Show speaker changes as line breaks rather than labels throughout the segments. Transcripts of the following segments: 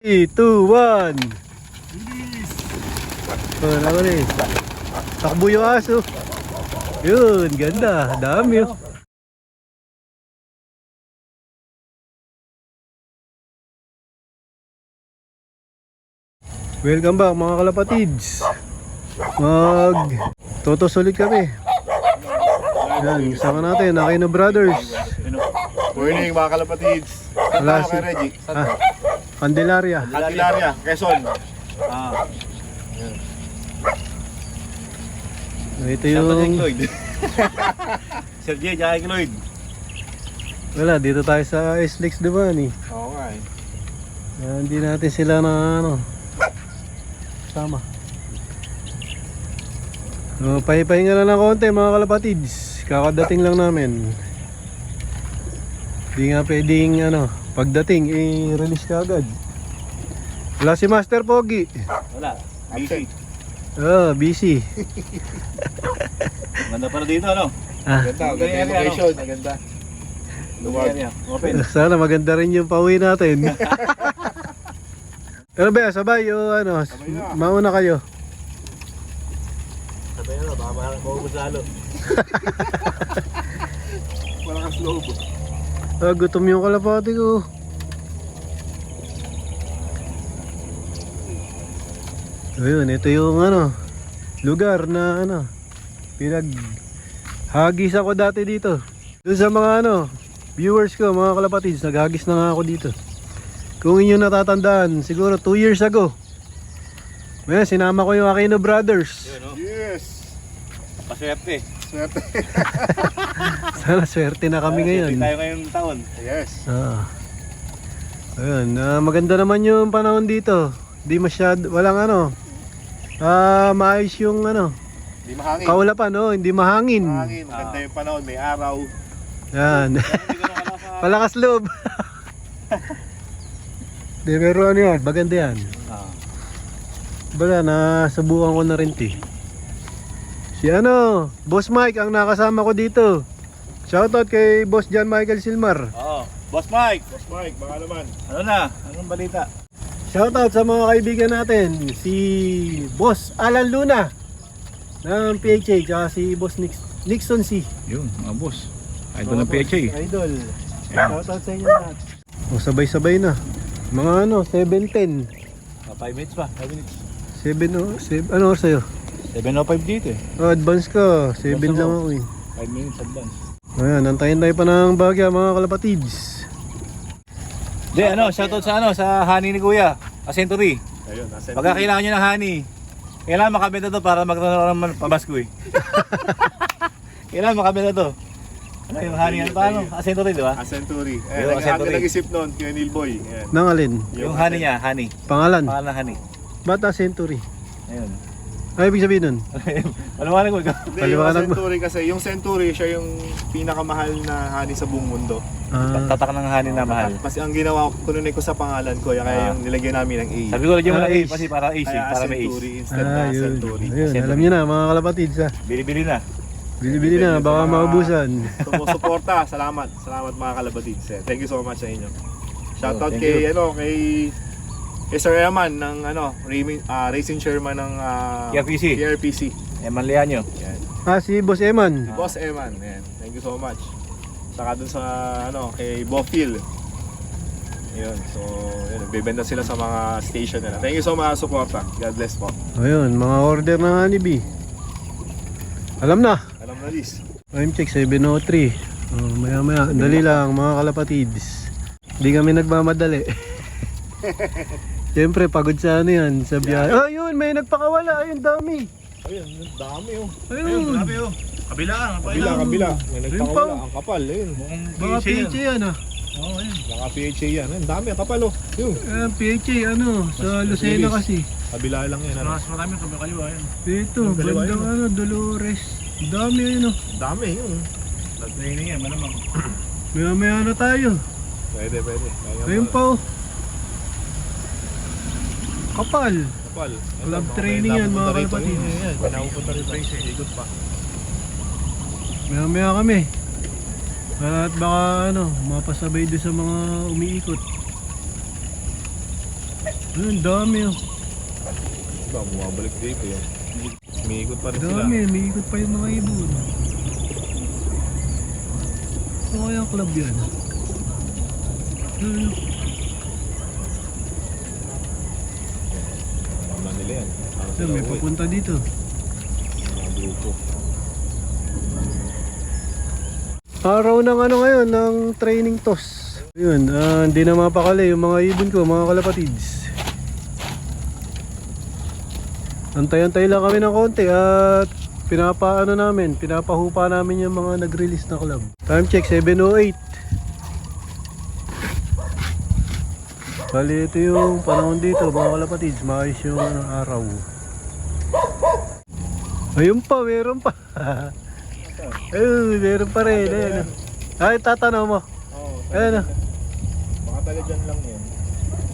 3, 2, 1. Oh, naman eh. Takbo yung aso. Yun, ganda. Dami oh. Welcome back mga kalapatids. Totos ulit kami. Yan, isama natin, Aquino Brothers.
Morning mga kalapatids.
Wala si
Reggie.
Candelaria.
Candelaria, Quezon.
Ito yung...
Lloyd. Sir J, Jackie Lloyd.
Wala, dito tayo sa SLEX Duman eh.
Oo nga eh.
Hindi natin sila na ano sama. Pahipahinga na ng konti mga kalapatids. Kakadating lang namin. Di nga pwedeng ano, pagdating i-release ka agad. Wala si Master Pogi.
Wala, busy.
Busy.
Maganda para dito ano? Maganda, maganda yung location. Maganda. Luwag.
Sana maganda rin yung pauwi natin. Pero ba, sabay o ano, mauna kayo.
Sabay na, baka maubos lalo. Malakas loob.
Gutom yung kalapati ko. Ayun, ito yung ano, lugar na ano, hagis ako dati dito. Doon sa mga ano, viewers ko, mga kalapatids, naghagis na nga ako dito. Kung inyo natatandaan, siguro 2 years ago. Ngayon, sinama ko yung Aquino Brothers.
Yes! Paswerte. Swerte.
Sana swerte na kami ngayon.
Tayo ngayong taon. Yes.
Ayun, maganda naman yung panahon dito. Di masyado, walang ano, maayos yung ano,
Hindi mahangin.
kaulapan, no? Hindi mahangin.
Mahangin, maganda yung panahon, may araw.
Yan. Palakas loob. Di, pero ano yan, maganda yan. Baga, nasubukan ko na rin ti. Si ano, Boss Mike ang nakasama ko dito. Shoutout kay Boss John Michael Silmar.
Oo. Boss Mike! Boss Mike, baka naman. Ano na? Anong balita?
Shoutout sa mga kaibigan natin. Si Boss Alan Luna ng PHA, tsaka si Boss Nixon C.
Yun, mga boss. Idol ng PHA.
Idol. Shoutout sa inyo lahat. Sabay-sabay na. Mga ano, 7:10.
5 minutes pa, 5 minutes.
7, ano oras sa'yo?
7:05 dito eh.
Advance ka, 7
Advance
lang
ako.
ako eh.
5 minutes advance.
Ayan, nantayin tayo pa ng bagya mga kalapatids.
Di, ano, shoutout sa ano, sa honey ni Kuya, Century.
Ayun, nasa
Pagka kailangan nyo ng honey, kailangan makabenta to para magkaroon naman pamasko eh. Kailangan makabenta to. Ano yung honey, ano pa ano? Century, di ba?
Century.
Yung Century.
Nag-isip nun, kay Neil Boy. Ayan.
Nang alin?
Yung honey niya, honey.
Pangalan?
Pangalan ng honey.
Bata Century.
Ayun.
Ay, ibig sabihin nun?
Paliwanag mo ikaw.
Hindi, yung
Paliwanag mo.
Century kasi, yung Century, siya yung pinakamahal na honey sa buong mundo.
Tatak ng honey na mahal.
Kasi ang ginawa ko, kununin ko sa pangalan ko, kaya yung nilagyan namin ng A.
Sabi ko, lagyan mo ng
Ace.
Ace kasi para Ace eh,
Kaya
para may Ace.
Century instead na
Yun.
Century.
Ayun,
Century.
alam nyo na mga kalapatids ha.
Bili-bili na.
Bili-bili na, baka maubusan.
Sumusuporta, salamat. Salamat mga kalabatids. Thank you so much sa inyo. Shoutout
Thank
kay, kay Sir Eman ng racing chairman ng
PRPC.
PRPC.
Eman Leanyo.
Yan.
Si Boss Eman.
Boss Eman, yan. Thank you so much. Saka dun sa kay Bofil. Yun. So, yun, nagbebenta sila sa mga station nila. Thank you so much sa suporta. God bless po.
Ayun, mga order ng honeybee. Alam na.
Alam na Liz.
Time check 7:03. Maya-maya, dali lang mga kalapatids. Hindi kami nagmamadali. Siyempre, pagod sa ano yan, sa biyahe. Ayun, may nagpakawala. Ayun, dami.
Ayun, dami oh.
Ayun.
oh. Kabila.
Kabila. May
Ayun
nagpakawala.
pa.
Ang kapal. Ayun.
Mga PHA yan ah.
Oo, ayun.
Baka PHA yan. Ang dami. Ang kapal oh. Yun.
PHA ano, sa Lucena kasi.
Kabila lang yan. Ano?
Mas marami kaliwa ayun.
Dito,
Yung dalawa
bandang
yun.
ano, Dolores. Dami ayun oh.
Dami yun.
Training yan, malamang.
Maya-maya na tayo.
Pwede.
Ayun pa oh. Kapal.
Kapal.
Club training yan mga kalapatids.
Yan. Pinapupunta rito. Ikot pa.
Maya-maya kami. At baka ano, mapasabay doon sa mga umiikot. Ang dami oh.
Diba, bumabalik dito yun. Umiikot pa rin sila.
Dami, may ikot pa yung mga ibon. Ano kaya club yan? Ano?
Ano nila yan? Ano
Saan, may papunta dito.
Mga grupo.
Araw ng ano ngayon, ng training toss. Yun, hindi na mapakali yung mga ibon ko, mga kalapatids. Antay-antay lang kami ng konti at pinapaano namin, pinapahupa namin yung mga nag-release na club. Time check, 7:08. Bali, ito yung panahon dito, mga kalapatids. Maayos yung araw. Ayun pa, meron pa. Ayun, meron pa rin. Ayun. Ay, tatanaw mo.
Oo.
Ayun.
Baka taga dyan lang yun.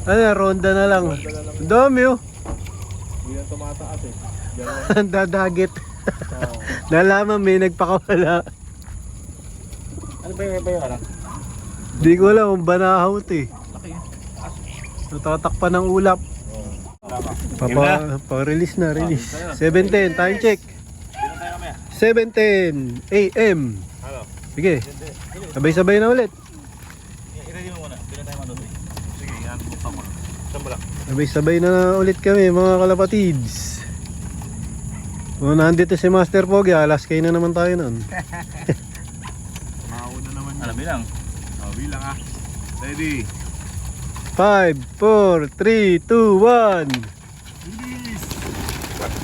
Ano, ronda na lang.
Ronda na lang.
Ang dami oh.
Hindi na tumataas eh. Dyan lang.
Ang dadagit.
Oo.
Nalaman may nagpakawala.
Ano ba yung ano?
Di ko alam kung banahaw ito eh.
Laki.
Natatakpan ng ulap.
Oo.
Pa-release na, release. 7:10, time check.
Dito tayo kami.
7:10 AM.
Ano?
Sige, sabay-sabay na ulit.
I-ready mo muna. Dito tayo matuloy. Sige, yan. Buksan mo lang. Saan ba lang?
Sabay-sabay na ulit kami, mga kalapatids. Kung nandito si Master Pogi, alas kayo na naman tayo nun.
Mauna naman yun.
Ano bilang?
Oh, bilang ah. Ready.
5, 4, 3, 2, 1.
Bilis!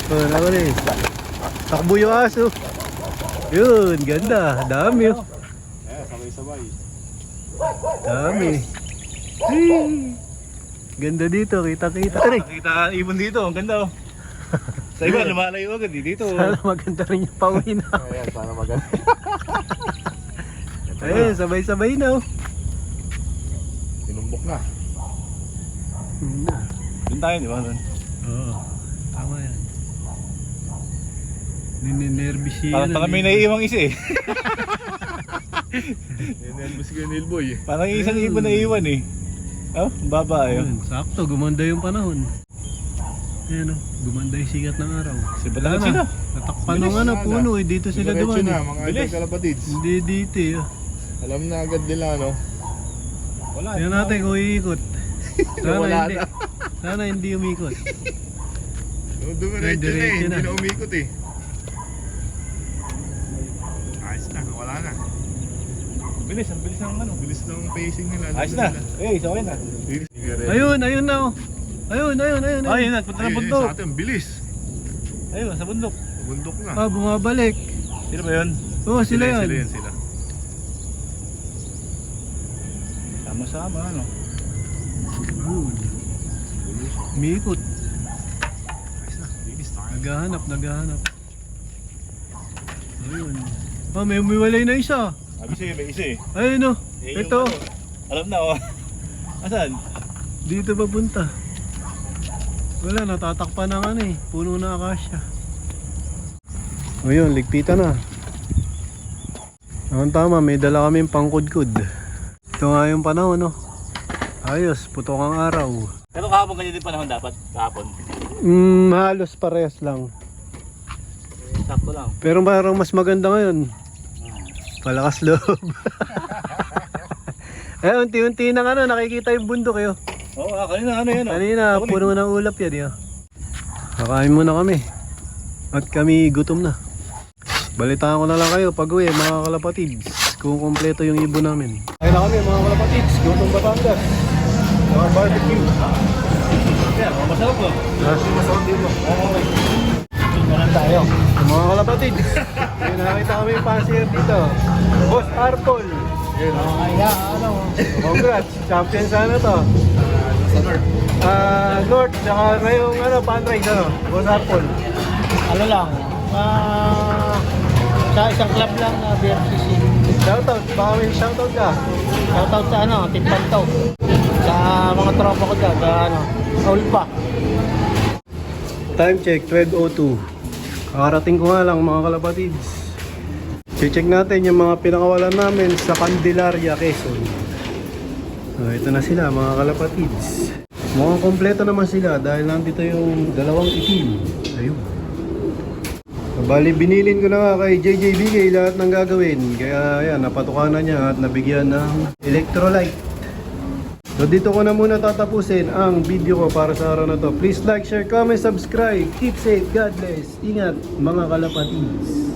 Oh, naman eh. Takbo yung aso. Yun, ganda. Dami oh.
Eh, sabay-sabay.
Dami. Hey. Ganda dito, kita-kita. Aray.
Nakita ka ibon dito. Ang ganda oh. Sa iba, lumalayo agad. Dito.
Sana maganda rin yung pauwi na.
Ayan, sana maganda.
Ayun, sabay-sabay na oh.
Tinumbok na.
Doon tayo, di ba? Doon.
Oo, tama yan. Ninenervous siya.
Parang may naiiwang isa eh.
Nervous ka yung boy eh.
Parang isang ibon na iwan eh. Oh, baba
Ayun, sakto, gumanda yung panahon. Ayan o, gumanda yung sikat ng araw.
Sibat na
Wala
sila.
Natakpan
Bilis
ng ano,
na,
puno eh, dito sila
Diretso
duman
na,
eh.
mga
Bilis.
idol kalapatids.
Hindi dito eh. oh.
Alam na agad nila, no?
Wala.
Tingnan natin kung iikot. Sana
Wala
hindi.
na.
Sana hindi umikot.
Dumiretso na eh,
Diretso na.
hindi na umikot eh. Ayos na, wala na.
Bilis, ang bilis ng ano.
Bilis ng pacing nila.
Ayos na. Eh, so okay na.
Bilis.
Ayun, ayun na oh. Ayun.
Ayun na, punta ng bundok.
Sa atin, bilis.
Ayun, sa bundok.
Bundok na.
Ah, bumabalik.
Sino ba yun?
Oo, sila yan.
Sila yan, sila.
Sama-sama, ano?
Ayun. Umikot.
Ayos na, bilis tayo.
Naghahanap. Ayun. Ah, may umiwalay na isa.
Sabi sa'yo, may isa eh.
Ayun oh.
Eh, yung
Ito.
ano, alam na oh. Asan?
Dito papunta. Wala, natatakpan ng ano eh. Puno na akasya. Ayun, ligpitan na. Ang tama, may dala kaming pangkudkud. Ito nga yung panahon, no? Ayos, putok ang araw.
Pero kahapon ganyan din panahon dapat. Kahapon.
Halos parehas lang.
Sakto lang.
Pero parang mas maganda ngayon. Palakas loob. Eh, unti-unti nang ano, nakikita yung bundok eh. Oh.
Oo, kanina ano yan oh.
Kanina,
Ako
puno ng ulap yan. Kakain muna kami. At kami gutom na. Balitaan ko na lang kayo pag uwi, mga kalapatids. Kung kompleto yung ibon namin. Kaya na kami, mga kalapatids. Gutom Batangas. Mga barbecue.
Yan, masarap oh.
Masarap din mo.
Sundan tayo.
Mga kalapatids. May nakita kami yung pansier dito. Boss Arpol. Yun. Congrats. Champion sa ano to?
Sa North.
North, tsaka ngayong ano, Panrise, ano? Boss Arpol.
Ano lang, sa isang club lang na BRCC.
Shoutout, baka may shoutout ka.
Shoutout sa ano, Team Pantaw. Sa mga tropa ko dyan, sa ano, Ulpa.
Time check, 12:02. Kakarating ko nga lang mga kalapatids. Check natin yung mga pinakawalan namin sa Candelaria, Quezon. Ito na sila mga kalapatids. Mukhang kompleto naman sila dahil nandito yung dalawang itim. Ayun. Bali, binilin ko na nga kay JJBK lahat ng gagawin. Kaya yan, napatukanan niya at nabigyan ng electrolyte. So dito ko na muna tatapusin ang video ko para sa araw na to. Please like, share, comment, subscribe. Keep safe. God bless. Ingat mga kalapatids.